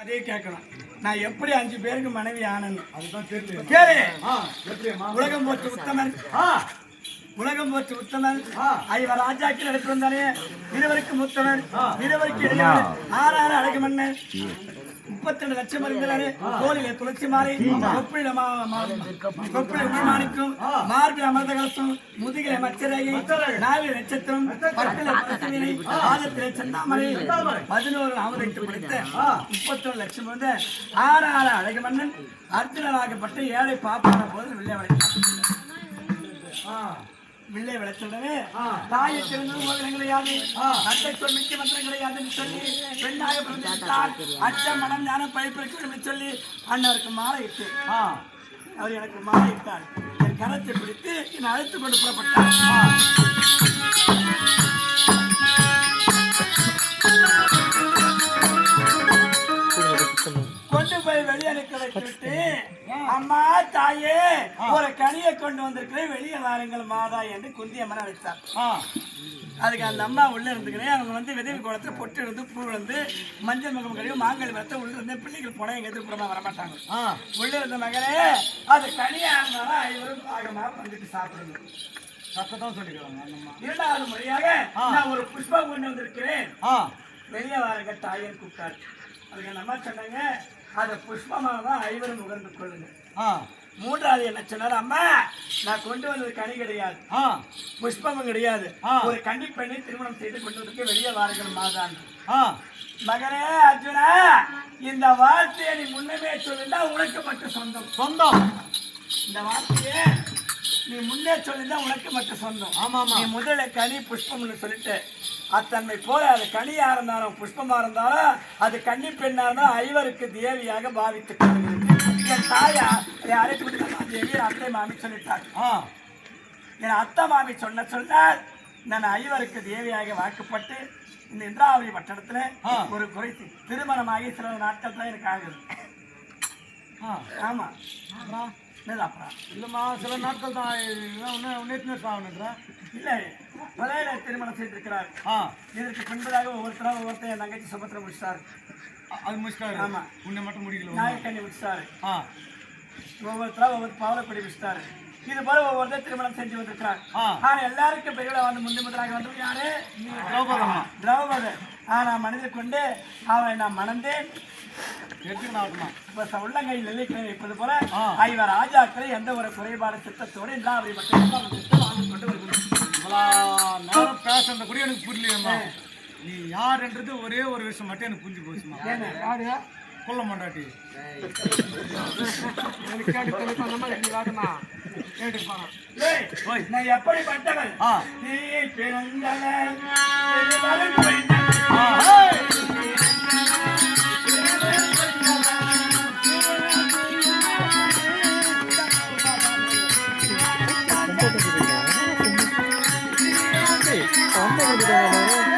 அதே கேட்கணும். நான் எப்படி 5 பேருக்கு மனைவி ஆனன்னு அதுதான் கேளு. உலகம் போற்று உத்தமன், உலகம் போற்று உத்தமன், ஐவர் ராஜாக்கள் எடுத்திருந்தானே, இருவருக்கு முத்தவன், இருவருக்கு இளையவன், 6 அழகு மன்னன், 32 லட்சம் இருந்தாரு. கோலில துளசி மாறி, கொப்பில மாணிக்கும், மார்பில் அமர்ந்த கலசம், முதுகில மச்சரகை, 4 நட்சத்திரம், பற்பில பசுவினை, பாதத்திலே செந்தாமரை, 11 அவதைத்து பிடித்த 31 லட்சம் இருந்த 6 அழகு மன்னன் அர்ஜுனராகப்பட்ட ஏழை பாப்பான போது வில்லை விளைச்சுடனே தாயை திறந்து மந்திரம் கிடையாது, அட்டை சொல் மிக்க மந்திரம் கிடையாதுன்னு சொல்லி பெண்ணாக பிறந்தார். அச்சம் மனம் ஞானம் பழிப்பிற்கு சொல்லி அண்ணருக்கு மாலை இட்டு அவர் எனக்கு மாலை இட்டார். என் கரத்தை பிடித்து என்னை அழைத்து கொண்டு புறப்பட்டார். கொண்டு போய் வெளியே நிற்க வைத்துவிட்டு, அம்மா தாயே ஒரு கனியை கொண்டு வந்திருக்கிறேன், வெளியே வாருங்கள் மாதா என்று குந்தி அம்மன் அழைத்தார். அதுக்கு அந்த அம்மா உள்ள இருந்துக்கிறேன். அவங்க வந்து விதவி குளத்துல பொட்டு இருந்து பூ வந்து மஞ்சள் முகம் கழிவு மாங்கல் வரத்த உள்ள இருந்த பிள்ளைகள் போனா எங்க எதிர்ப்புறமா வரமாட்டாங்க. உள்ள இருந்த மகனே அது கனியா இருந்தாலும் ஐவரும் பாகமா வந்துட்டு சாப்பிடணும் சத்தத்தான் சொல்லிக்கிறாங்க. இரண்டாவது முறையாக நான் ஒரு புஷ்பம் கொண்டு வந்திருக்கிறேன், வெளியே வாருங்க தாயன்னு கூப்பிட்டாரு. அதுக்கு அந்த அம்மா சொன்னாங்க, அதை புஷ்பமாக தான் ஐவரும் உகர்ந்து கொள்ளுங்க. மூன்றாவது என்ன சொன்னார், அம்மா நான் கொண்டு வந்தது கனி கிடையாது, புஷ்பமும் கிடையாது, ஒரு கன்னி பெண்ணை திருமணம் செய்து கொண்டு வந்து வெளியே வாருங்கள் மாதான். மகனே அர்ஜுனா, இந்த வார்த்தையை நீ முன்னமே சொல்லிருந்தா உனக்கு மட்டும் சொந்தம். சொந்தம் இந்த வார்த்தையை நீ முன்னே சொல்லிருந்தா உனக்கு மட்டும் சொந்தம். ஆமாமா, நீ முதல்ல கனி புஷ்பம்னு சொல்லிட்டு அத்தன்மை போல அது கனியா இருந்தாலும் புஷ்பமா இருந்தாலும் அது கன்னி பெண்ணா இருந்தாலும் ஐவருக்கு தேவியாக பாவித்து என் தாயா அழைத்து தேவி அத்தை மாமி சொல்லிட்டார். என் அத்தை மாமி சொன்னால் நான் ஐவருக்கு தேவியாக வாக்குப்பட்டு இந்த இந்திராவதி பட்டணத்துல ஒரு குறை திருமணமாகி சில நாட்கள் தான் எனக்கு ஆகுது. ஆமா இல்லம்மா, சில நாட்கள் தான் இல்லை, பழைய திருமணம் செய்திருக்கிறார். இதற்கு பின்பதாக ஒவ்வொருத்தரும் என் தங்கச்சி சுபத்திர முடிச்சாரு. அது முடிச்சிட்டாரு. ஆமா, உன்னை மட்டும் முடிக்கல, நாயக்கண்ணி முடிச்சாரு. ஒவ்வொருத்தரும் ஒவ்வொரு பாவலப்படி முடிச்சிட்டாரு. இது போல ஒவ்வொருத்தர் திருமணம் செஞ்சு வந்திருக்கிறார். ஆனா எல்லாருக்கும் பெரியவளை வந்து முதலாக வந்து யாரு? திரௌபதி. ஆனா மனதில் கொண்டு அவனை நான் மணந்தேன். உள்ளங்கை நெல்லிக்கிழமை வைப்பது போல ஐவர் ராஜாக்களை எந்த ஒரு குறைபாடு சித்தத்தோடு இல்லாத மட்டும் வாழ்ந்து கொண்டு வருகிறோம். நேரம் பேசுறத கூட எனக்கு புரியலையம்மா. நீ யார் என்றது ஒரே ஒரு விஷயம் மட்டும் எனக்கு புரிஞ்சு போச்சுமா. கொல்ல மாட்டாட்டி நான் எப்படிப்பட்டவள் நீ பிறந்தவள் Thank you.